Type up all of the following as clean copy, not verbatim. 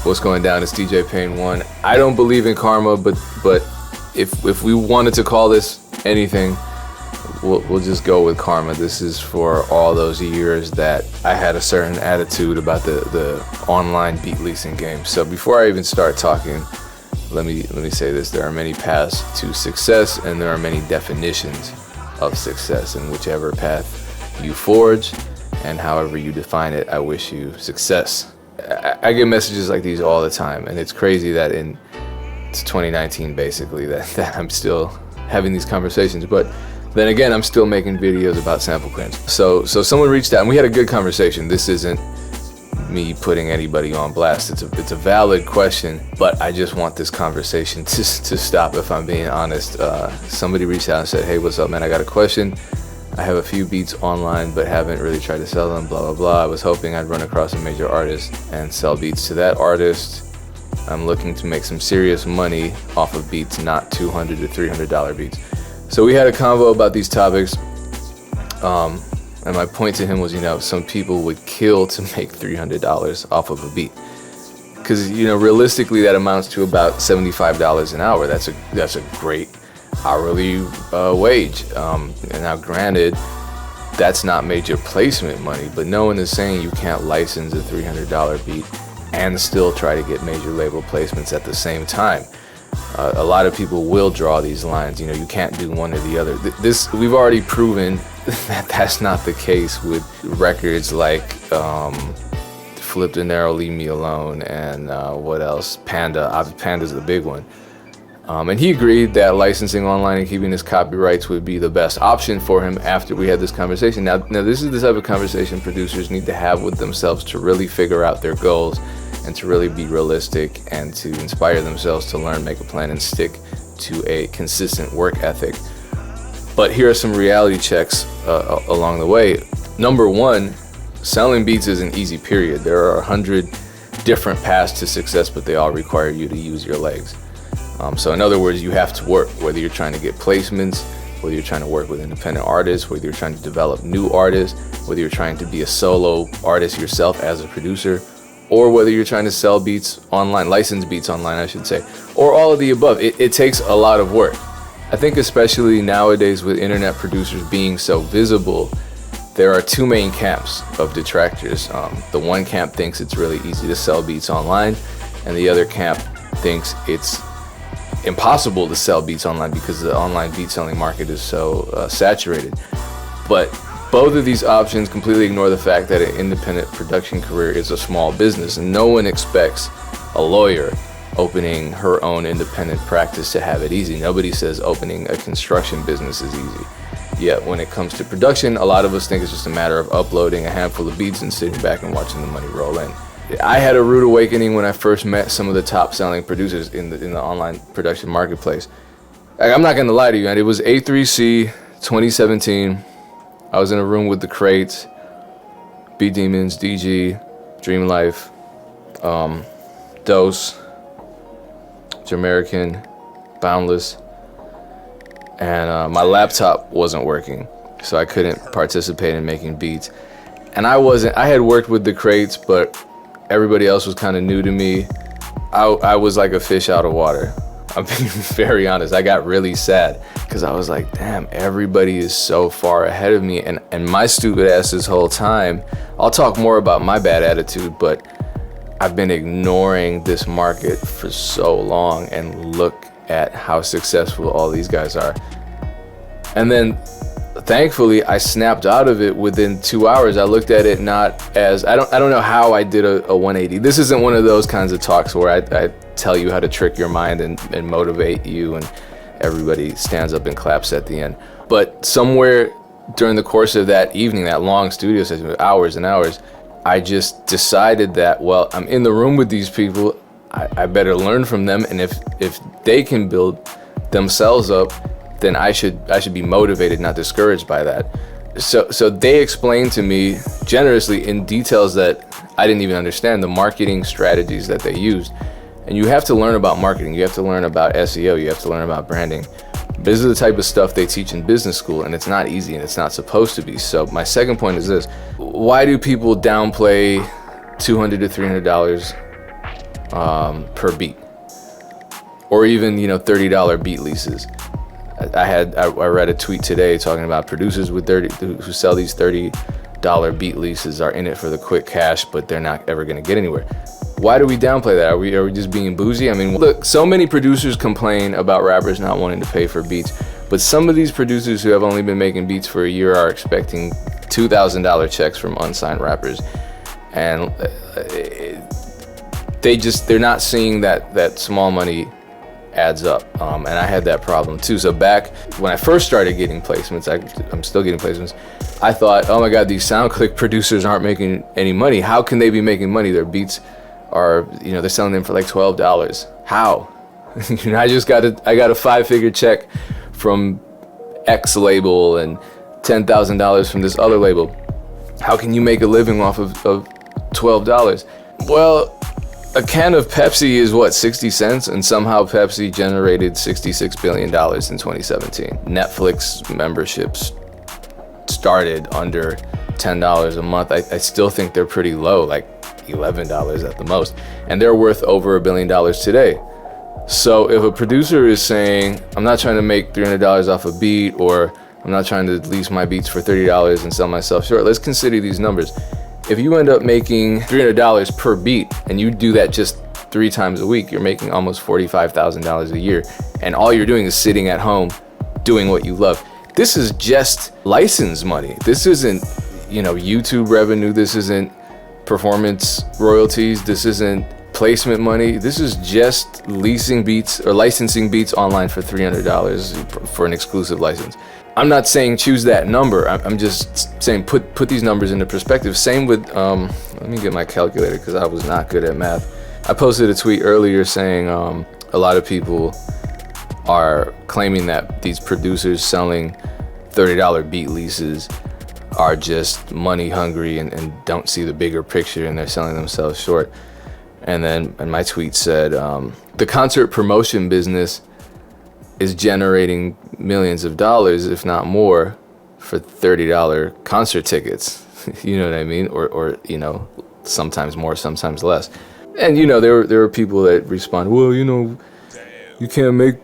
What's going down? It's DJ Payne 1. I don't believe in karma, but if we wanted to call this anything, we'll just go with karma. This is for all those years that I had a certain attitude about the online beat leasing game. So before I even start talking, let me say this: there are many paths to success, and there are many definitions of success. And whichever path you forge, and however you define it, I wish you success. I get messages like these all the time, and it's crazy that it's 2019 basically that I'm still having these conversations. But then again, I'm still making videos about sample clearance. So someone reached out and we had a good conversation. This isn't me putting anybody on blast. It's a valid question, but I just want this conversation to stop, if I'm being honest. Somebody reached out and said, "Hey, what's up, man? I got a question. I have a few beats online, but haven't really tried to sell them, blah, blah, blah. I was hoping I'd run across a major artist and sell beats to that artist. I'm looking to make some serious money off of beats, not $200 to $300 beats." So we had a convo about these topics. And my point to him was, some people would kill to make $300 off of a beat. Because, realistically, that amounts to about $75 an hour. That's a great hourly wage. And now granted, that's not major placement money, but no one is saying you can't license a $300 beat and still try to get major label placements at the same time. A lot of people will draw these lines. You can't do one or the other. We've already proven that that's not the case with records like Flip De Niro, Leave Me Alone, and what else? Panda's the big one. And he agreed that licensing online and keeping his copyrights would be the best option for him after we had this conversation. Now this is the type of conversation producers need to have with themselves to really figure out their goals and to really be realistic and to inspire themselves to learn, make a plan, and stick to a consistent work ethic. But here are some reality checks along the way. Number one, selling beats isn't easy, period. There are 100 different paths to success, but they all require you to use your legs. So in other words, you have to work, whether you're trying to get placements, whether you're trying to work with independent artists, whether you're trying to develop new artists, whether you're trying to be a solo artist yourself as a producer, or whether you're trying to sell beats online, license beats online, I should say, or all of the above. It takes a lot of work. I think especially nowadays with internet producers being so visible, there are two main camps of detractors. The one camp thinks it's really easy to sell beats online, and the other camp thinks it's impossible to sell beats online because the online beat selling market is so saturated. But both of these options completely ignore the fact that an independent production career is a small business, and no one expects a lawyer opening her own independent practice to have it easy. Nobody says opening a construction business is easy. Yet when it comes to production, a lot of us think it's just a matter of uploading a handful of beats and sitting back and watching the money roll in. I had a rude awakening when I first met some of the top selling producers in the online production marketplace. I'm not gonna lie to you, man. It was A3C 2017. I was in a room with the Crates, B Demons, DG, Dream Life, Dose, Jamaican, Boundless, and my laptop wasn't working, so I couldn't participate in making beats. And I had worked with the Crates, but everybody else was kind of new to me. I was like a fish out of water. I'm being very honest. I got really sad because I was like, damn, everybody is so far ahead of me. And my stupid ass this whole time, I'll talk more about my bad attitude, but I've been ignoring this market for so long, and look at how successful all these guys are. And then thankfully I snapped out of it within 2 hours. I looked at it not as, I don't know how I did a 180. This isn't one of those kinds of talks where I tell you how to trick your mind and motivate you and everybody stands up and claps at the end. But somewhere during the course of that evening, that long studio session, hours and hours, I just decided that, well, I'm in the room with these people, I better learn from them, and if they can build themselves up, then I should be motivated, not discouraged by that. So they explained to me generously in details that I didn't even understand, the marketing strategies that they used. And you have to learn about marketing, you have to learn about SEO, you have to learn about branding. This is the type of stuff they teach in business school, and it's not easy, and it's not supposed to be. So my second point is this: why do people downplay $200 to $300 per beat, or even $30 beat leases. I read a tweet today talking about producers who sell these $30 beat leases are in it for the quick cash, but they're not ever going to get anywhere. Why do we downplay that? Are we just being bougie? I mean, look, so many producers complain about rappers not wanting to pay for beats, but some of these producers who have only been making beats for a year are expecting $2,000 checks from unsigned rappers, and they're not seeing that small money adds up, and I had that problem too. So back when I first started getting placements, I'm still getting placements, I thought, oh my god, these SoundClick producers aren't making any money. How can they be making money? Their beats are, they're selling them for like $12. How? I got a 5-figure check from X label and $10,000 from this other label. How can you make a living off of $12? Well, a can of Pepsi is what, 60 cents? And somehow Pepsi generated $66 billion in 2017. Netflix memberships started under $10 a month. I still think they're pretty low, like $11 at the most. And they're worth over $1 billion today. So if a producer is saying, I'm not trying to make $300 off a beat, or I'm not trying to lease my beats for $30 and sell myself short, let's consider these numbers. If you end up making $300 per beat and you do that just 3 times a week, you're making almost $45,000 a year. And all you're doing is sitting at home doing what you love. This is just license money. This isn't, YouTube revenue. This isn't performance royalties. This isn't placement money. This is just leasing beats or licensing beats online for $300 for an exclusive license. I'm not saying choose that number. I'm just saying put these numbers into perspective. Same with, let me get my calculator because I was not good at math. I posted a tweet earlier saying a lot of people are claiming that these producers selling $30 beat leases are just money hungry and don't see the bigger picture, and they're selling themselves short. And my tweet said, the concert promotion business is generating millions of dollars, if not more, for $30 concert tickets. You know what I mean? Or sometimes more, sometimes less. And there were people that respond, well, you can't make,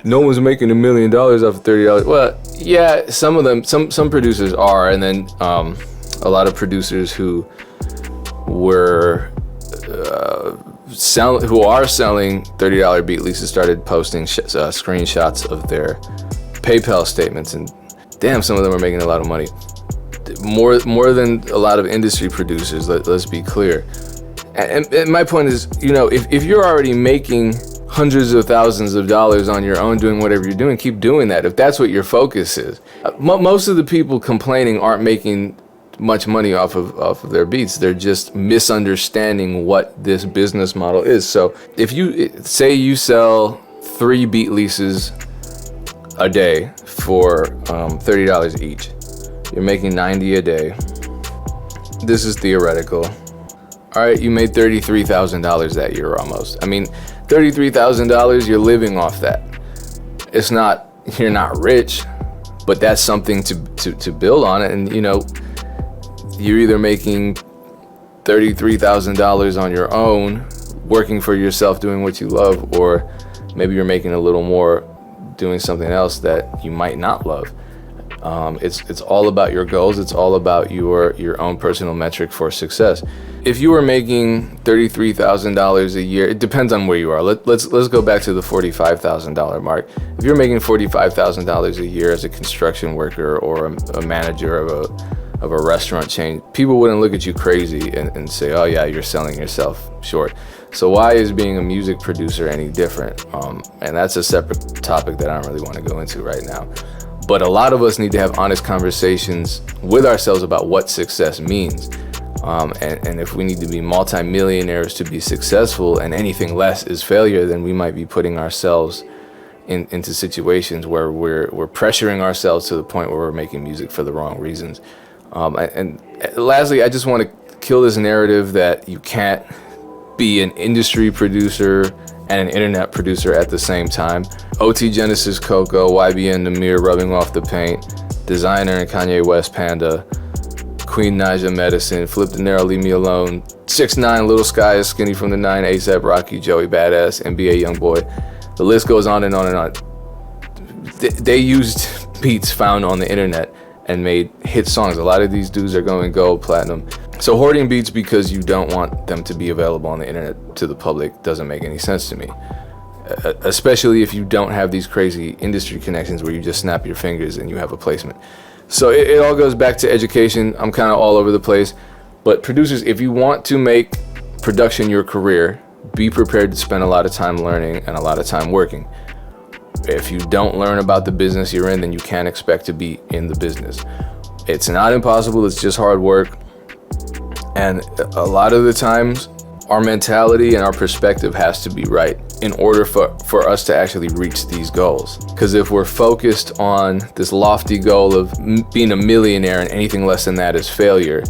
no one's making $1 million off of $30. Well, yeah, some of them, some producers are, and then a lot of producers who were who are selling $30 beat leases started posting screenshots of their PayPal statements, and damn, some of them are making a lot of money, more than a lot of industry producers. Let's be clear. And my point is, if you're already making hundreds of thousands of dollars on your own doing whatever you're doing, keep doing that if that's what your focus is. Most of the people complaining aren't making much money off of their beats. They're just misunderstanding what this business model is. So if you say you sell 3 beat leases a day for $30 each, you're making $90 a day. This is theoretical. All right, you made $33,000 that year almost. I mean, $33,000, you're living off that. It's not, you're not rich, but that's something to build on it. And you're either making $33,000 on your own, working for yourself, doing what you love, or maybe you're making a little more doing something else that you might not love. It's all about your goals. It's all about your own personal metric for success. If you were making $33,000 a year, it depends on where you are. Let's go back to the $45,000 mark. If you're making $45,000 a year as a construction worker or a manager of a restaurant chain, people wouldn't look at you crazy and say, oh yeah, you're selling yourself short. So why is being a music producer any different? And that's a separate topic that I don't really want to go into right now. But a lot of us need to have honest conversations with ourselves about what success means. And if we need to be multimillionaires to be successful and anything less is failure, then we might be putting ourselves into situations where we're pressuring ourselves to the point where we're making music for the wrong reasons. And lastly, I just want to kill this narrative that you can't be an industry producer and an internet producer at the same time. OT Genesis Coco, YBN Namir rubbing off the paint, Designer and Kanye West Panda, Queen Naija Medicine, Flip De Niro Leave Me Alone, 6ix9ine, Little Sky, Skinny from the Nine, ASAP Rocky, Joey Badass, NBA YoungBoy. The list goes on and on and on. They used beats found on the internet and made hit songs. A lot of these dudes are going gold, platinum. So hoarding beats because you don't want them to be available on the internet to the public doesn't make any sense to me. Especially if you don't have these crazy industry connections where you just snap your fingers and you have a placement. So it all goes back to education. I'm kind of all over the place. But producers, if you want to make production your career, be prepared to spend a lot of time learning and a lot of time working. If you don't learn about the business you're in, then you can't expect to be in the business. It's not impossible, it's just hard work. And a lot of the times, our mentality and our perspective has to be right in order for us to actually reach these goals. Because if we're focused on this lofty goal of being a millionaire and anything less than that is failure,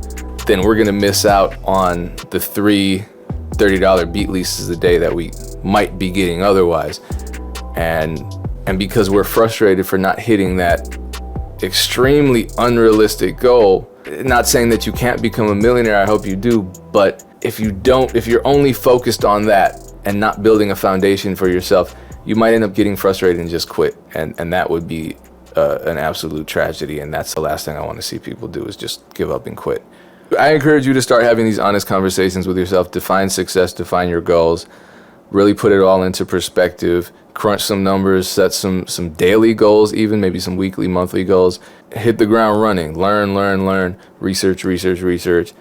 then we're gonna miss out on the $3 $30 beat leases a day that we might be getting otherwise. And because we're frustrated for not hitting that extremely unrealistic goal, not saying that you can't become a millionaire, I hope you do, but if you're only focused on that and not building a foundation for yourself, you might end up getting frustrated and just quit. And that would be an absolute tragedy. And that's the last thing I want to see people do, is just give up and quit. I encourage you to start having these honest conversations with yourself. Define success, define your goals, really put it all into perspective, crunch some numbers, set some daily goals, even maybe some weekly, monthly goals. Hit the ground running, learn, research,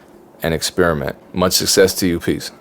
and experiment. Much success to you. Peace.